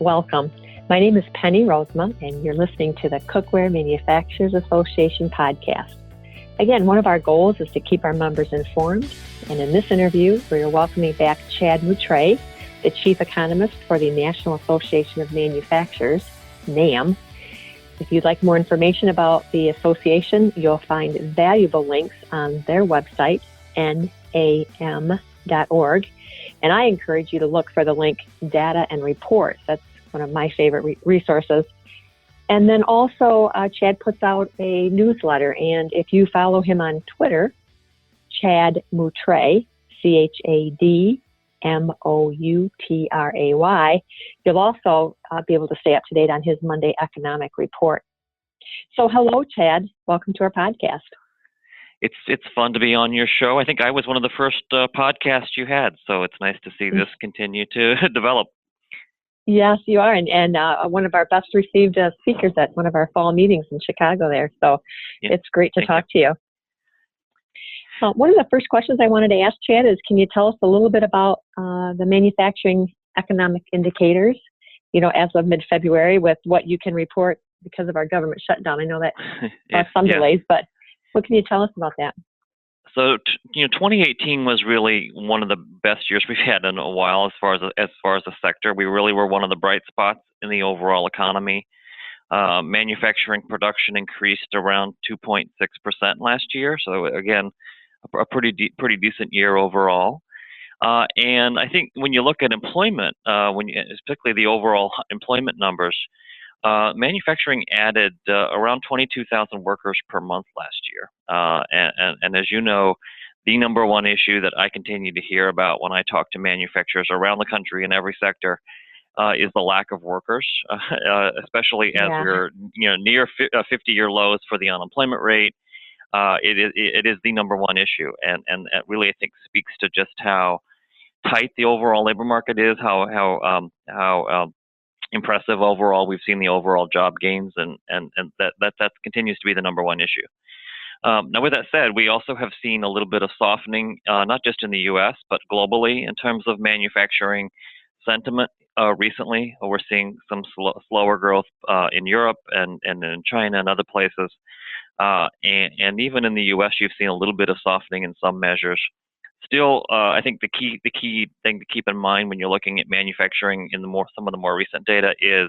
Welcome. My name is Penny Rosema, and you're listening to the Cookware Manufacturers Association podcast. Again, one of our goals is to keep our members informed, and in this interview, we are welcoming back Chad Moutray, the Chief Economist for the National Association of Manufacturers, NAM. If you'd like more information about the association, you'll find valuable links on their website, nam.org. And I encourage you to look for the link Data and Reports. That's one of my favorite resources. And then also, Chad puts out a newsletter. And if you follow him on Twitter, Chad Moutray, ChadMoutray, you'll also be able to stay up to date on his Monday economic report. So hello, Chad. Welcome to our podcast. It's fun to be on your show. I think I was one of the first podcasts you had, so it's nice to see this continue to develop. Yes, you are, and one of our best received speakers at one of our fall meetings in Chicago there. So It's great to talk to you. One of the first questions I wanted to ask, Chad, is can you tell us a little bit about the manufacturing economic indicators, as of mid-February with what you can report because of our government shutdown? I know that some delays, but what can you tell us about that? So, 2018 was really one of the best years we've had in a while as far as the sector. We really were one of the bright spots in the overall economy. Manufacturing production increased around 2.6% last year. So again, a pretty decent year overall. And I think when you look at employment, particularly the overall employment numbers, manufacturing added around 22,000 workers per month last year. And as you know, the number one issue that I continue to hear about when I talk to manufacturers around the country in every sector is the lack of workers, especially as we're near 50-year lows for the unemployment rate. It is the number one issue, and it really I think speaks to just how tight the overall labor market is, how impressive overall we've seen the overall job gains, and that continues to be the number one issue. Now, with that said, we also have seen a little bit of softening, not just in the U.S., but globally in terms of manufacturing sentiment recently. We're seeing some slower growth in Europe and in China and other places. And even in the U.S., you've seen a little bit of softening in some measures. Still, I think the key thing to keep in mind when you're looking at manufacturing in some of the more recent data is,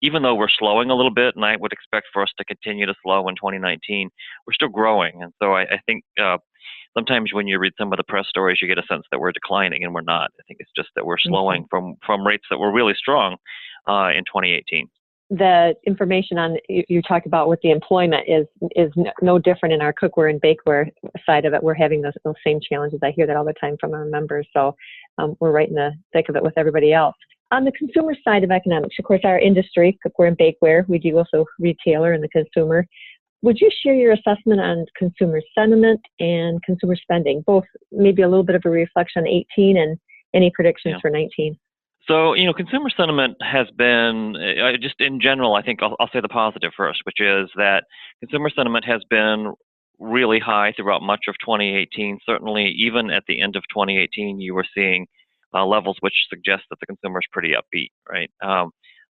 even though we're slowing a little bit, and I would expect for us to continue to slow in 2019, we're still growing. And so I think sometimes when you read some of the press stories, you get a sense that we're declining, and we're not. I think it's just that we're slowing from rates that were really strong in 2018. The information on you talked about with the employment is no different in our cookware and bakeware side of it. We're having those same challenges. I hear that all the time from our members. So we're right in the thick of it with everybody else. On the consumer side of economics, of course, our industry, cookware and bakeware, we do also retailer and the consumer. Would you share your assessment on consumer sentiment and consumer spending, both maybe a little bit of a reflection on 18 and any predictions for 19? So, consumer sentiment has been, just in general, I think I'll say the positive first, which is that consumer sentiment has been really high throughout much of 2018. Certainly, even at the end of 2018, you were seeing levels which suggest that the consumer is pretty upbeat, right?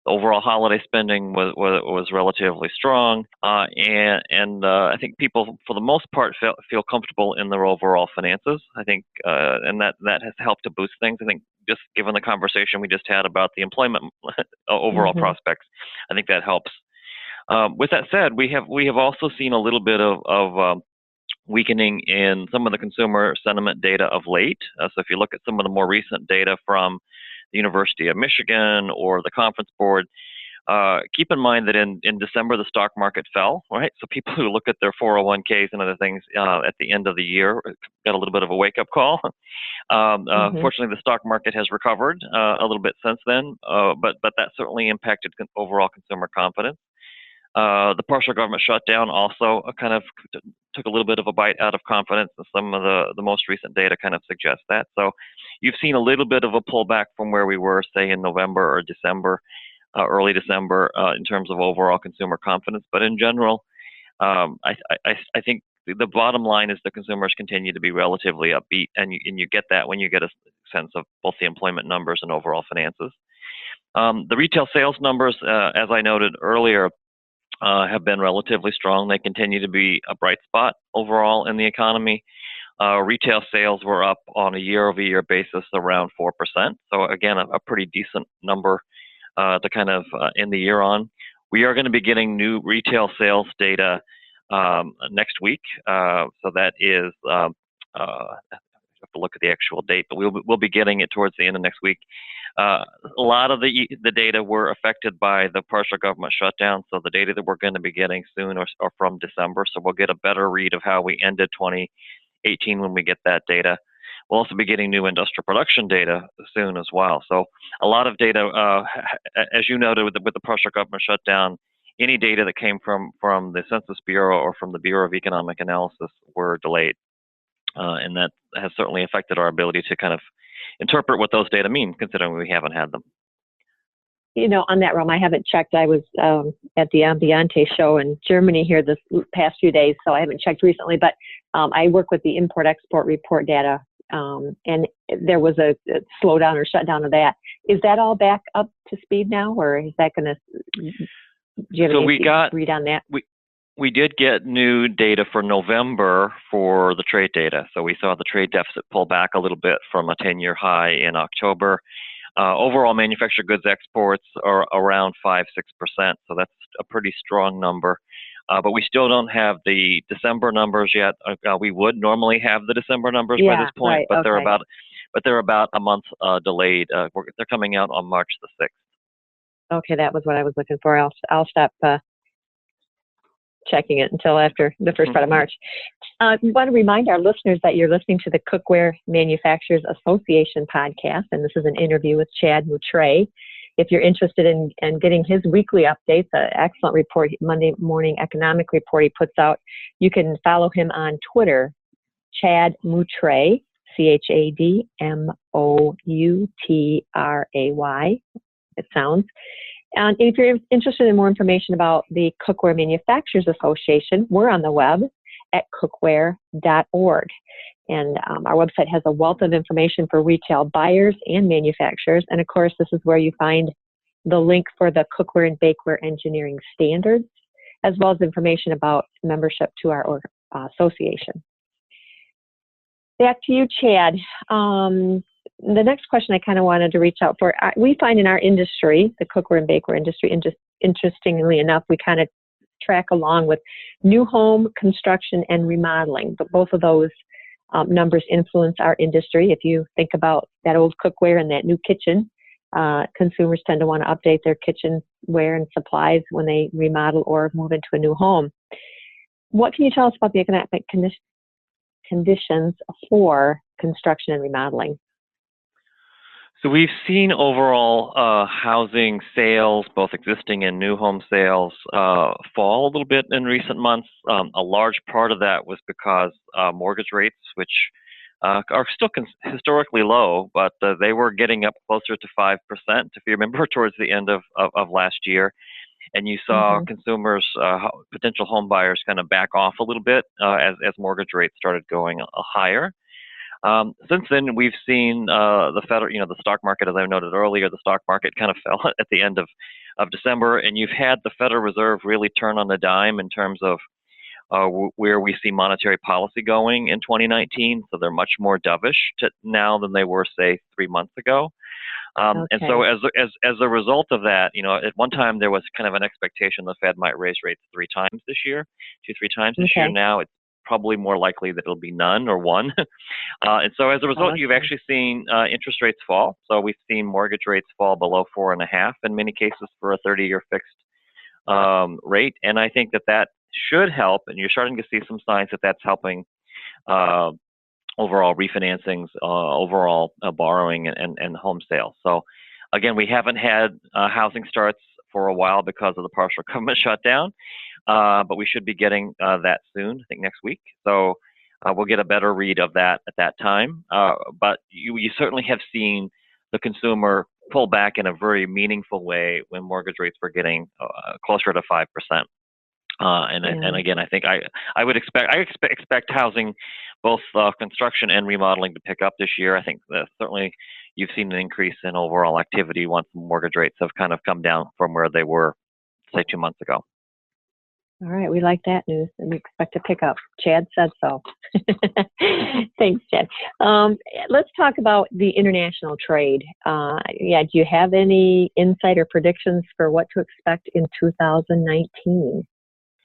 The overall holiday spending was relatively strong, and I think people, for the most part, feel comfortable in their overall finances. I think, and that has helped to boost things. I think, just given the conversation we just had about the employment overall prospects, I think that helps. With that said, we have also seen a little bit of weakening in some of the consumer sentiment data of late. So if you look at some of the more recent data from the University of Michigan or the Conference Board, keep in mind that in December the stock market fell, right? So people who look at their 401ks and other things at the end of the year got a little bit of a wake-up call. Fortunately, the stock market has recovered a little bit since then, but that certainly impacted overall consumer confidence. The partial government shutdown also kind of took a little bit of a bite out of confidence, and some of the most recent data kind of suggests that. So you've seen a little bit of a pullback from where we were, say, in November or December, early December, in terms of overall consumer confidence. But in general, I think the bottom line is the consumers continue to be relatively upbeat, and you get that when you get a sense of both the employment numbers and overall finances. The retail sales numbers, as I noted earlier, have been relatively strong. They continue to be a bright spot overall in the economy. Retail sales were up on a year-over-year basis around 4%. So again, a pretty decent number to kind of end the year on. We are going to be getting new retail sales data next week. So that is, I have to look at the actual date, but we'll be getting it towards the end of next week. A lot of the data were affected by the partial government shutdown, so the data that we're going to be getting soon are from December, so we'll get a better read of how we ended 2018 when we get that data. We'll also be getting new industrial production data soon as well. So a lot of data, as you noted, with the partial government shutdown, any data that came from the Census Bureau or from the Bureau of Economic Analysis were delayed. And that has certainly affected our ability to kind of interpret what those data mean, considering we haven't had them. You know, on that realm, I haven't checked. I was at the Ambiente show in Germany here this past few days, so I haven't checked recently, but I work with the import-export report data, and there was a slowdown or shutdown of that. Is that all back up to speed now, or is that going to, do you have any read on that? We did get new data for November for the trade data. So we saw the trade deficit pull back a little bit from a 10-year high in October. Overall manufactured goods exports are around 5-6%, so that's a pretty strong number. But we still don't have the December numbers yet. We would normally have the December numbers by this point, right, but they're about a month delayed. They're coming out on March the 6th. Okay, that was what I was looking for. I'll stop checking it until after the first part of March. I want to remind our listeners that you're listening to the Cookware Manufacturers Association podcast, and this is an interview with Chad Moutray. If you're interested in getting his weekly updates, an excellent report, Monday morning economic report he puts out, you can follow him on Twitter, Chad Moutray, ChadMoutray, it sounds. And if you're interested in more information about the Cookware Manufacturers Association, we're on the web at cookware.org. And our website has a wealth of information for retail buyers and manufacturers. And of course, this is where you find the link for the Cookware and Bakeware Engineering Standards, as well as information about membership to our association. Back to you, Chad. The next question I kind of wanted to reach out for, we find in our industry, the cookware and bakeware industry, interestingly enough, we kind of track along with new home construction and remodeling, but both of those numbers influence our industry. If you think about that old cookware and that new kitchen, consumers tend to want to update their kitchenware and supplies when they remodel or move into a new home. What can you tell us about the economic conditions for construction and remodeling? So we've seen overall housing sales, both existing and new home sales, fall a little bit in recent months. A large part of that was because mortgage rates, which are still historically low, but they were getting up closer to 5%, if you remember, towards the end of last year. And you saw consumers, potential home buyers, kind of back off a little bit as mortgage rates started going higher. Since then, we've seen the the stock market, as I noted earlier, the stock market kind of fell at the end of December, and you've had the Federal Reserve really turn on the dime in terms of where we see monetary policy going in 2019. So they're much more dovish now than they were, say, 3 months ago. And so as a result of that, at one time there was kind of an expectation the Fed might raise rates 3 times this year, 2-3 times this year. Now it's probably more likely that it'll be none or 1. And so as a result, you've actually seen interest rates fall. So we've seen mortgage rates fall below 4.5 in many cases for a 30-year fixed rate. And I think that should help, and you're starting to see some signs that that's helping overall refinancings, overall borrowing and home sales. So again, we haven't had housing starts for a while because of the partial government shutdown, but we should be getting that soon, I think next week. So we'll get a better read of that at that time. But you certainly have seen the consumer pull back in a very meaningful way when mortgage rates were getting closer to 5%. And again, I think I would expect housing both construction and remodeling to pick up this year. I think that certainly you've seen an increase in overall activity once mortgage rates have kind of come down from where they were, say, 2 months ago. All right, we like that news, and we expect to pick up. Chad said so. Thanks, Chad. Let's talk about the international trade. Do you have any insight or predictions for what to expect in 2019?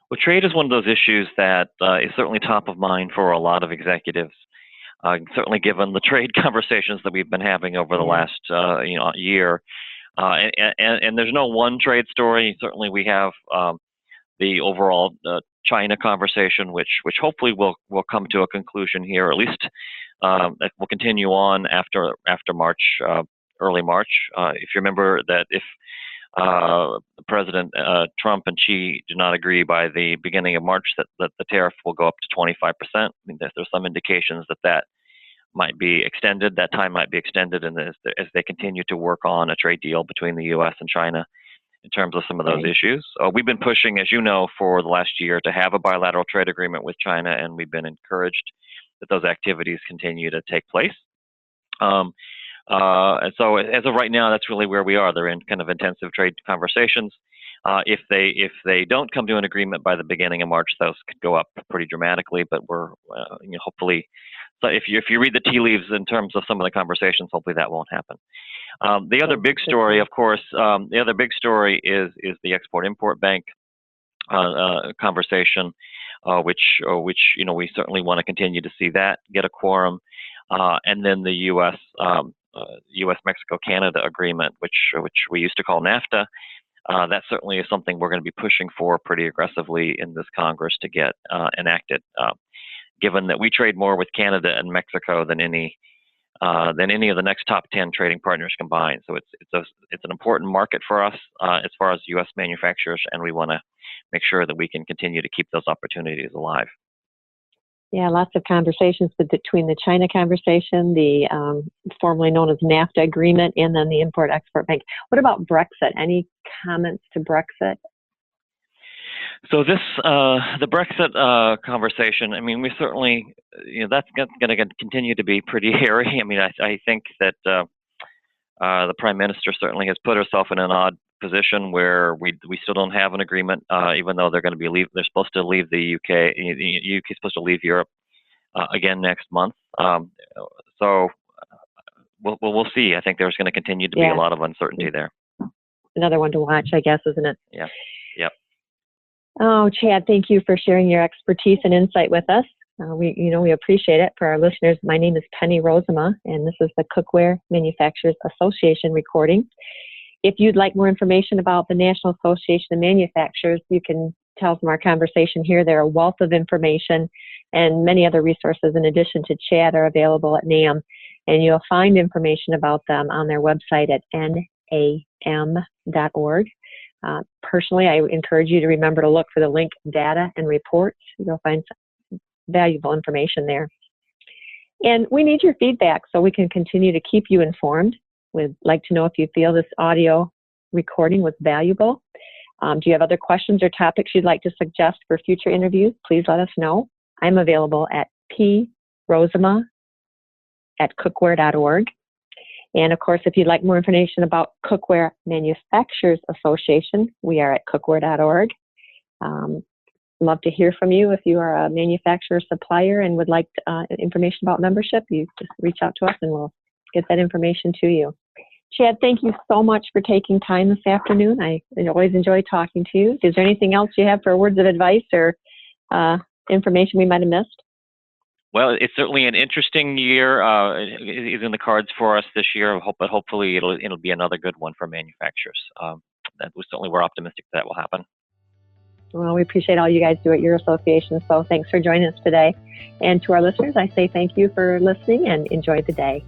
Well, trade is one of those issues that is certainly top of mind for a lot of executives. Certainly, given the trade conversations that we've been having over the last year, and there's no one trade story. Certainly, we have the overall China conversation, which hopefully will come to a conclusion here, or at least will continue on after March, early March. If you remember that if President Trump and Xi do not agree by the beginning of March, that the tariff will go up to 25%. I mean, there's some indications that might be extended. That time might be extended, and as they continue to work on a trade deal between the U.S. and China in terms of some of those issues. We've been pushing, as you know, for the last year to have a bilateral trade agreement with China, and we've been encouraged that those activities continue to take place. And so as of right now, that's really where we are. They're in kind of intensive trade conversations. If they don't come to an agreement by the beginning of March, those could go up pretty dramatically, but we're hopefully, so if you read the tea leaves in terms of some of the conversations, hopefully that won't happen. The other big story, of course, is the Export-Import Bank conversation, which we certainly want to continue to see that get a quorum, and then the U.S. Mexico-Canada agreement, which we used to call NAFTA. That certainly is something we're going to be pushing for pretty aggressively in this Congress to get enacted, given that we trade more with Canada and Mexico than any of the next top 10 trading partners combined. So it's an important market for us as far as U.S. manufacturers, and we want to make sure that we can continue to keep those opportunities alive. Yeah, lots of conversations between the China conversation, the formerly known as NAFTA agreement, and then the Import-Export Bank. What about Brexit? Any comments to Brexit? So the Brexit conversation, I mean, we certainly, that's going to continue to be pretty hairy. I mean, I think that the Prime Minister certainly has put herself in an odd position where we still don't have an agreement, even though they're supposed to leave the UK. The UK is supposed to leave Europe again next month. So we'll see. I think there's going to continue to be a lot of uncertainty there. Another one to watch, I guess, isn't it? Yeah. Yep. Oh, Chad, thank you for sharing your expertise and insight with us. We appreciate it. For our listeners, my name is Penny Rosema, and this is the Cookware Manufacturers Association recording. If you'd like more information about the National Association of Manufacturers, you can tell from our conversation here. They're a wealth of information, and many other resources in addition to Chad are available at NAM, and you'll find information about them on their website at nam.org. Personally, I encourage you to remember to look for the link Data and Reports. You'll find some valuable information there. And we need your feedback so we can continue to keep you informed. We'd like to know if you feel this audio recording was valuable. Do you have other questions or topics you'd like to suggest for future interviews? Please let us know. I'm available at prosema@cookware.org. And of course, if you'd like more information about Cookware Manufacturers Association, we are at cookware.org. Love to hear from you. If you are a manufacturer supplier and would like information about membership, you just reach out to us and we'll get that information to you. Chad, thank you so much for taking time this afternoon. I always enjoy talking to you. Is there anything else you have for words of advice or information we might have missed? Well, it's certainly an interesting year. Is in the cards for us this year. But hopefully it'll be another good one for manufacturers. We're optimistic that will happen. Well, we appreciate all you guys do at your association. So thanks for joining us today. And to our listeners, I say thank you for listening and enjoy the day.